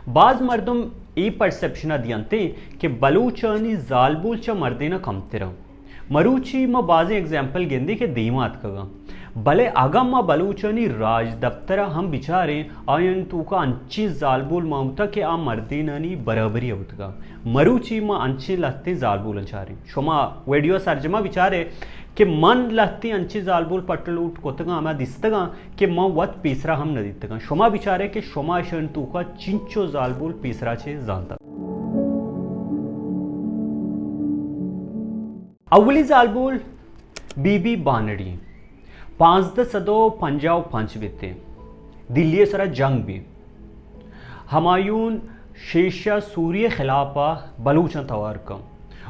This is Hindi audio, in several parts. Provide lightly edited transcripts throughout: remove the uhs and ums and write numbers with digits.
बाज मर्दम ई परसेप्शन दियंते कि बलूचानी जालबूल च मर्देना कमतिरा मरूची म बाजी एग्जाम्पल गेंदी के दीमात कगा भले अगम म बलूचनी राज दफ्तर हम बिचारे आयन तू का अंची जालबूल माउता के आ मर्दीननी बराबरी होतगा मरूची म अंची लत्ती जालबूल अंचारे शोमा वीडियो सर्जमा बिचारे कि मन लत्ती अंची जालबूल पटलूट कोतगा हमें दिस्तगा कि म वत पीसरा हम न दितगा शोमा बिचारे कि शोमा शन तू का चिंचो जालबूल पीसरा छे जानता अवली जालबूल बीबी बानड़ी 1555 बिते दिल्ली सरा जंग भी हमायून शेषा सूर्य खिलाफा बलूच तवार कम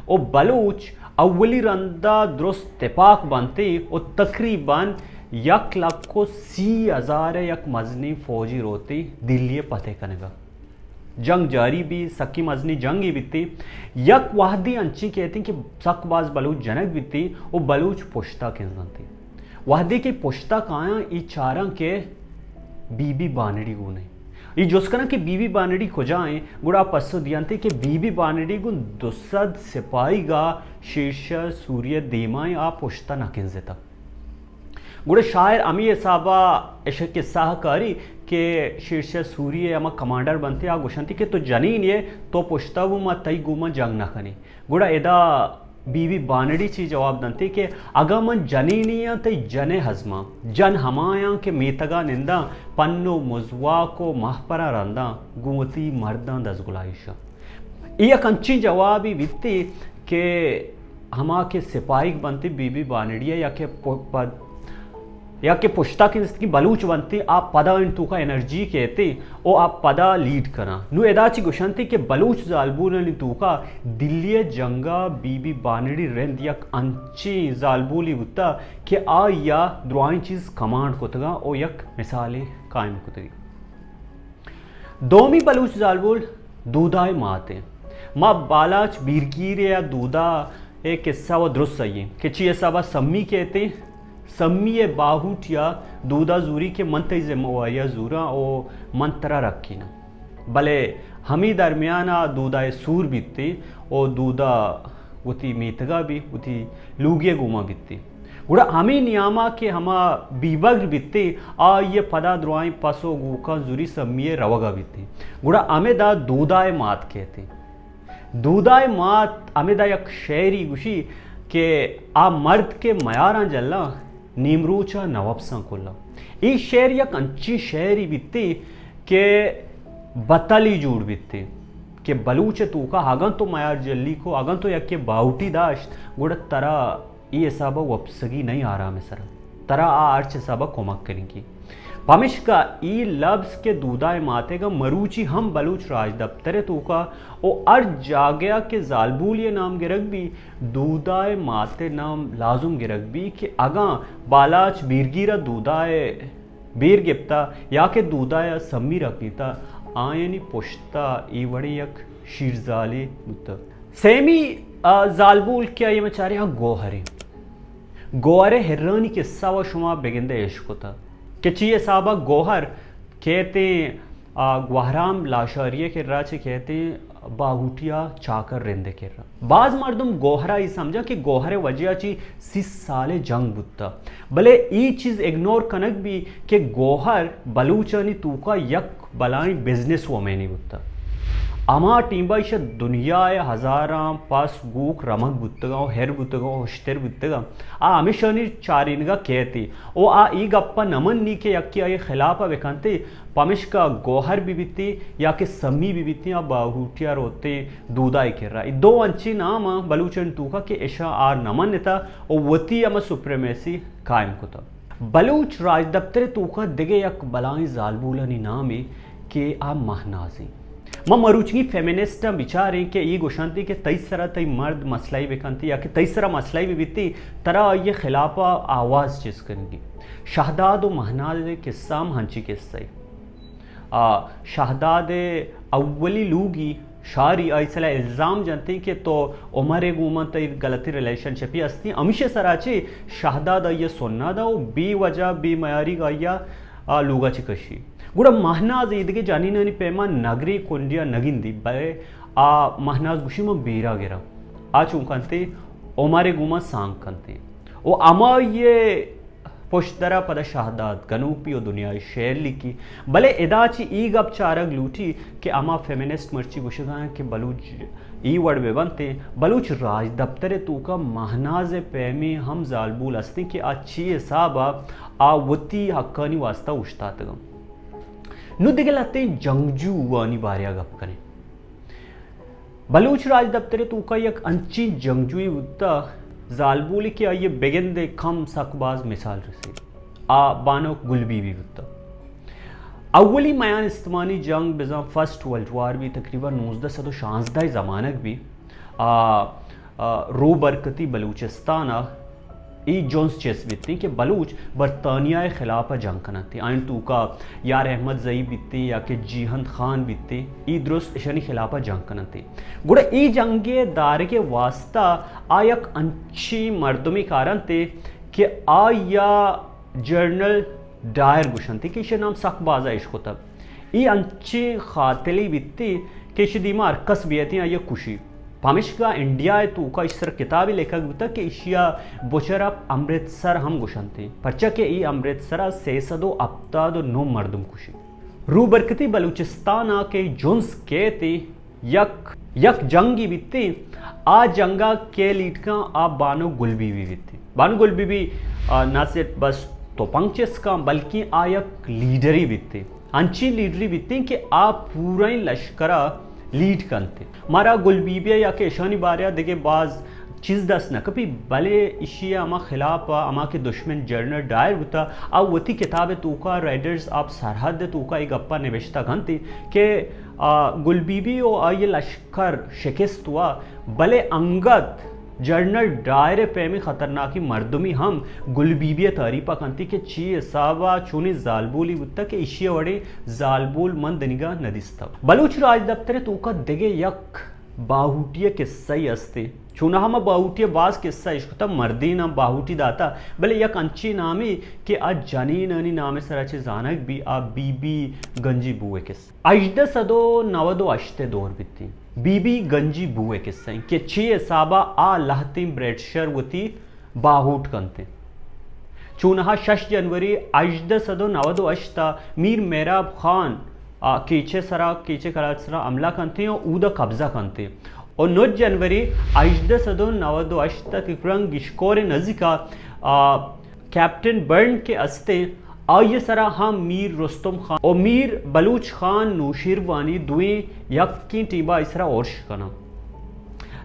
ओ बलूच अवली रंदा दुरुस्त तिपाक बनते और तकरीबन 1,80,000 यक मजनी फौजी रोती दिल्ली पते कनेगा जंग जारी भी सक्की मजनी जंग ही बीती यक वाहदी अंची कहती कि सकबाज बलूच जनक बीती वो बलूच पुश्ता के जानती वाहदी की पुश्ता काया ई चारा के बीबी बानड़ी गुने ये जोस्कना कि बीबी बानड़ी खुजाएं गुड़ा पस्सो दियंते कि बीबी बानड़ी गुन दुसद सिपाही गा शीर्ष सूर्य देमाएं आ पुश्ता नकिंजेता गुड़े शायर अमी ये साबा ऐसे किस्सा करी के शीर्ष सूर्य अमा कमांडर बनते आ गुशंती के तो जनीन ये तो पुश्ता वो मा तई गुमा जंग ना खनी गुड़ा एदा बीवी बानड़ी ची जवाब दंती के अगा मन जनीनिया तई जने हजमा जन हमाया के मेतगा निंदा पन्नो मुजवा को महपरा रंदा गुमती मर्दा दसगुलाइशा ये कंची जवाब ही वित्ती के हमा के सिपाही बनती बीबी बानड़िया या के पुश्ता की बलूच बनती आप पदा इंटू का एनर्जी कहते ओ आप पदा लीड करा नु एदाची गुशंती के बलूच जालबूल ने तू का दिल्ली जंगा बीबी बानड़ी रेंद यक अंची जालबूली बुता के आ या द्रोआई चीज कमांड कोतगा ओ यक मिसाले कायम कोतगी दोमी बलूच जालबूल दूधाय माते मा बालाच बीरगीर या दूधा एक किस्सा वो दुरुस्त सही कि ची साबा सम्मी कहते सम्मी बाहुटिया दूधा जूरी के मंत्र जिम्मेवारिया जूरा ओ मंत्रा रखी ना भले हमी दरमियाना दूधा सूर बीतती ओ दूधा उती मीतगा भी उती लूगिया गुमा बीतती गुड़ा हमी नियामा के हमा बीबग बीतती आ ये पदा द्रोआई पसो गुका जूरी सम्मी रवगा बीतती गुड़ा अमेदा दूधाए मात कहते दूधाए मात अमेदा यक शेरी गुशी के आ मर्द के मयारा जल्ला नीमरूचा नवाबसा कोल्ला ये शेर यक अंची शेर ही बीतती के बतली जूड़ बीतती के बलूच तू का आगन तो मयार जल्ली को आगन तो यक के बाउटी दाश्त गुड़ तरा ये साबा वपसगी नहीं आ रहा में सर तरा आ अर्च साबा कोमक करेंगी पमिश का ई लफ्ज के दूधाए मातेगा मरूची हम बलूच राज दफ्तरे तू का ओ अर्ज जागया के जालबूल ये नाम गिरक भी दूधाए माते नाम लाजुम गिरक भी कि अगा बालाच बीरगीरा दूधाए बीर गिप्ता या के दूधाए सम्मी रखीता आयनी पुश्ता ई वड़ी यक शीरजाले बुता सेमी जालबूल क्या ये मचारे हाँ गोहरे हिर्रानी किस्सा व शुमा बेगिंदे इश्क होता कि ची साहबा गोहर कहते गुहराम लाशारिये के रा चे कहते बाहुटिया चाकर रेंदे के रा बाज मर्दम गोहरा ही समझा कि गोहरे वजह ची 30 साले जंग बुत्ता भले ई चीज इग्नोर कनक भी कि गोहर बलूचनी तूका यक बलाई बिजनेस वोमेनी बुत्ता अमा टीम्बा दुनिया हजारा पास गूक रमक बुतगा हेर बुतगा होश्तेर बुतगा आ अमिशनी चारिनगा कहती ओ आ ई गप्पा नमन नी के यक्की आये खिलाफ वेकंते पमिश का गोहर भी बीती या के सम्मी भी बीती आ बाहुटिया रोते दूधाई कर रहा दो अंची नाम बलूचन तूका के ऐशा आर नमन नेता ओ वती अमा सुप्रेमेसी कायम कोता बलूच राज दफ्तर तूका दिगे यक बलाई जालबूलनी नामी के आ महनाजी मरूचगी फेमिनिस्ट विचारे के ये गुशांति के तईसरा तई मर्द मसलाई बेकंती या कि तईसरा मसलाई भी बीती तरह ये खिलाफा आवाज़ चीज़ करेंगी शहदाद व महनाद किस्साम हंची किस्से शहदाद अव्वली लूगी शारी ऐसा इल्ज़ाम जानते कि तो उमर गुमत गलती रिलेशनशिप ही अस्ती अमिशे सराचे शहदाद ये सुन्ना दा बी वजह बी मयारी गाया लूगा चिकशी गुड़ा महनाज ईदगे जानी नानी पेमा नगरी कोंडिया नगिंदी बे आ महनाज गुशिमा बेरा गिरा आ चुंकंते ओमारे गुमा सांग कंते ओ अमा ये पोश्तरा पद शहादात गनूपियो दुनिया शेर लिखी भले एदाची ई गप चारग लूटी कि अमा फेमिनिस्ट मर्ची गुशगा कि बलूच ई वर्ड में बनते बलूच राज दफ्तर तू का महनाज पैमी हम जालबूल हस्ते कि अच्छी साबा आवती हक्कानी वास्ता उश्ता तगम नु दिगलाते जंगजू वानी बारिया गप करें बलूच राज दफ्तर तू का एक अंची जंगजुई उत्ता जालबूली की ये बेगंदे खम सकबाज मिसाल रसी आ बानो गुलबी भी उत्ता अव्वली मयान इस्तेमाली जंग बिजा फर्स्ट वर्ल्ड वार भी तकरीबन 1916 ज़मानक भी रो बरकती बलूचिस्तान ई जोन्स चेस बीतती कि बलूच बरतानिया खिलाफ जंग करना थी आइन तू का यार अहमद जई बीतती या कि जीहन खान बीतती ई दुरुस्त इशनी खिलाफ जंग करना थी गुड़ा ई जंगे दार के वास्ता आयक अंची मर्दमी कारण थे कि आ या जर्नल डायर गुशन थी कि इसे नाम सकबाजा इश्क होता ई अंची खातिली बीतती कि शदीमा अरकस बियती या कुशी पामिशगा इंडिया तो का इस तरह किताबी लेखक होता कि एशिया बोचरा अमृतसर हम गुशनते परचा के ई अमृतसर सेसदो अब्तादो नो मर्दम कुशी रू बरकती बलूचिस्तान के जोन्स के थे यक जंगी बीती आ जंगा के लीटका आ बानो गुलबी भी बीती बानो गुलबी भी ना सिर्फ बस तो पंचेस का बल्कि आ यक लीडरी बीती अंची लीडरी बीती कि आ पूरा ही लश्करा लीड करते मारा गुलबीबिया या के ईशानी बारिया देखे बाज चीज़ दस न कभी भले इशिया अमा खिलाफ अमा के दुश्मन जर्नल डायर होता अब वती किताब तूका राइडर्स आप सरहद तूका एक अप्पा निवेशता घंटी के गुलबीबी और ये लश्कर शिकस्त हुआ भले अंगद जर्नल डायर पैमी खतरनाकी मर्दमी हम गुलबीबिया तारीफा कंती के ची सावा चुनी जालबूली बुत्ता के इशिया वड़े जालबूल मंद निगा नदिस्ता बलूच राज दफ्तर तू का देगे यक बाहुटिया किस्सा ही अस्ते चुना हम बाहुटिया बाज किस्सा इश्क मर्दी ना बाहुटी दाता भले यक अंची नामी कि आज जानी नानी नामे सराचे जानक भी आ बीबी गंजी बुए किस्सा अजद सदो नवदो अश्ते दौर बिती बीबी गंजी बुए किस्सा कि छे साबा आ लहती ब्रेडशर वती बाहुट कंते चुनहा 6 जनवरी अजद सदो नवदो अश्ता मीर मेहराब खान कीचे कराच सरा अमला कंते और ऊदा कब्जा कंते और 9 जनवरी अजद सदो नवदो अश्ता तिकरंग गिशकोर नजिका कैप्टन बर्न के अस्ते आइए सरा हम मीर रुस्तम खान और मीर बलूच खान नूशिरवानी दुए यक्की टीबा इसरा और शिकना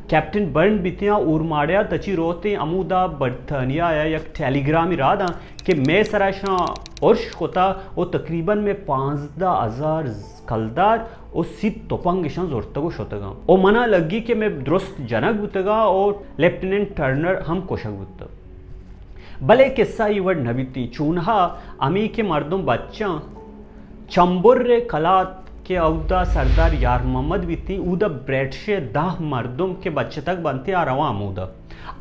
कैप्टन बर्न बितिया उर्माड़िया तची रोते अमूदा बर्तानिया या यक टेलीग्राम इरादा कि मैं सरा शाह और होता और तकरीबन में 15,000 कलदार और सित तोपंग शाह जोरतगो शोतगा और मना लगी कि मैं दुरुस्त जनक बुतगा और लेफ्टिनेंट टर्नर हम कोशक बुत भले किस्सा ही वर्ड नबीती चूनहा अमी के मर्दों बच्चा चंबुर्रे कलात के अवदा सरदार यार मोहम्मद बीती उदा ब्रेडशे 10 मर्दों के बच्चे तक बनते आ रवा अमूदा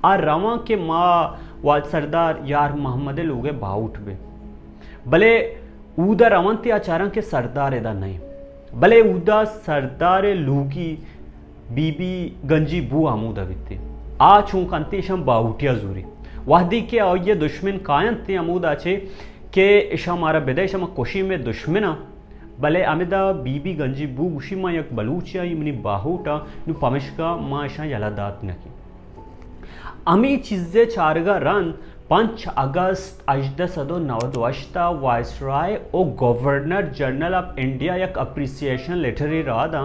आ रवा के माँ व सरदार यार मोहम्मद लोगे बाउट बे भले उदा रवंती आचारा के सरदार एदा नहीं भले उदा सरदार लूगी बीबी गंजी बू आमूदा बीती आ चूंकंती शम बाउटिया जूरी वाहदी के ये दुश्मन कायन थे अमूद आचे के इशा मारा बेदा इशा कोशी में दुश्मना भले अमिदा बीबी गंजी बू गुशी मा यक बलूचिया इमनी बाहुटा नु पमिशका मा इशा यलादात नकी अमी चीज़े चारगा रन 5 अगस्त 1892 वायसराय और गवर्नर जनरल ऑफ इंडिया यक अप्रिसिएशन लेटर रादा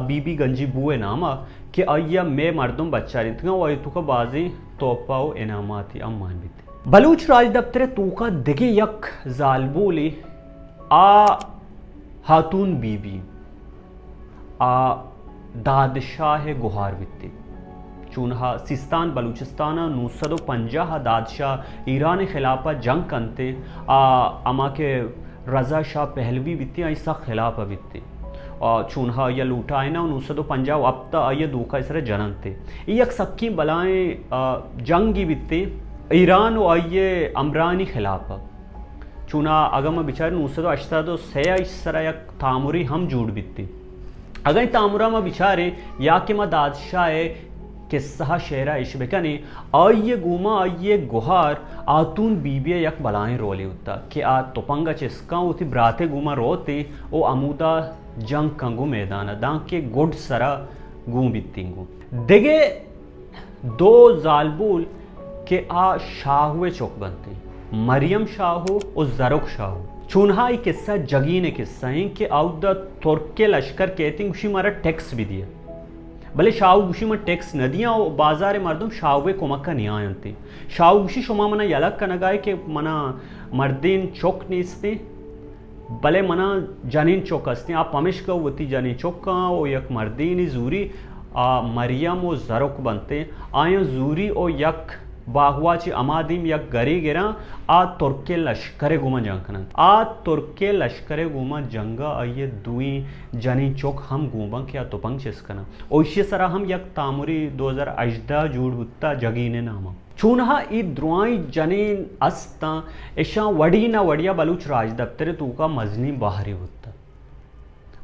बीबी गंजी बुए नामा कि अय्या मैं मर्दों बच्चा रही वही तुका बाजी तोपाओ इनामाती अम्मान भी थे बलूच राज दफ्तर तूका दिगे यक जालबोली आ हातून बीबी आ दादशाह गुहार बित्ती चूनहा सिस्तान बलूचिस्तान 950 दादशाह ईरान खिलाफा जंग कंते अमा के रजा शाह पहलवी बित्ती ऐसा खिलाफा बित्ती चूनहा या लूटा है ना 950 अब तक ये दूका इसरे जनन थे ये सक्की बलाएं जंग की बित्ती ईरान और ये अमरानी खिलाफा चुना अगम बिचार 980 सया इसरा या तामुरी हम जूड़ बित्ती अगर तामुरा में बिचारे या कि मा दादशाह है किस्सा शेरा इश बेकनी आइये गुमा आइये गुहार आतून बीबिया यक बलाएं रोली होता कि आ तोपंगा चिस्का उती ब्राते गुमा रोते ओ अमुदा जंग कंगु मैदान दां के गुड सरा गूं बित्तिंगु देगे दो जालबुल के आ शाहुए चौक बनते मरियम शाहू और जरुक शाहू चुनहाई किस्सा जगीने किस्सा है कि आउदा तुर्के लश्कर कहते उसी मारा टैक्स भी दिया भले शाहू गुशी में टैक्स न दिया और बाजार मर्दम शाहुए कोमक्का नहीं आयंते शाहू गुशी शुमा मना यलक कनगाय के मना मर्दीन चौक नीस्ते भले मना जानीन चौक असते आप पमिश का वती जानीन चौक का ओ यक मर्दीन जूरी मरियम और जरुक बनते आया जूरी और यक बाहुआची अमादीम यक गरी गिरा आ तुर्के लश्कर गुमा जंगना आ तुर्के लश्कर गुमा जंगा आइए दुई जनी चौक हम गुबंग या तुपंग चिस्कना ओइशे सरा हम यक तामुरी 2018 जूड़ बुत्ता जगीने नामा चूनहा ई द्रुआई जनीन अस्ता ऐशा वड़ी ना वड़िया बलूच राज दफ्तर तू का मजनी बाहरी बुत्ता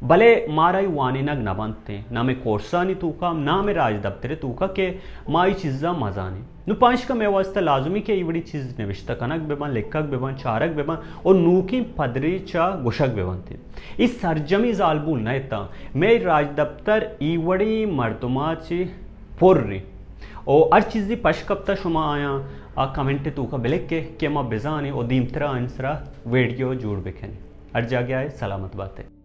भले मारा वानी नग न बनते ना में कोर्सा नहीं तूका ना में राज दफ्तर तूका के माई चीज़ा मजानी नु पांच का मैं वास्ता लाजमी के बड़ी चीज़ निविष्टा कनक बेबन लेखक बेबन चारक बेबन और नूकी पदरी चा गुशक बेबन थे इस सरजमी जालबुल न था मैं राज दफ्तर ईवड़ी मर्दमा ची पुर्री और हर चीज़ पश कप्ता शुमा आया आ कमेंट तूका बिलेक के माँ बेजानी और दीमतरा आंसरा वीडियो जोड़ बेखेने हर जा गया है सलामत बात है।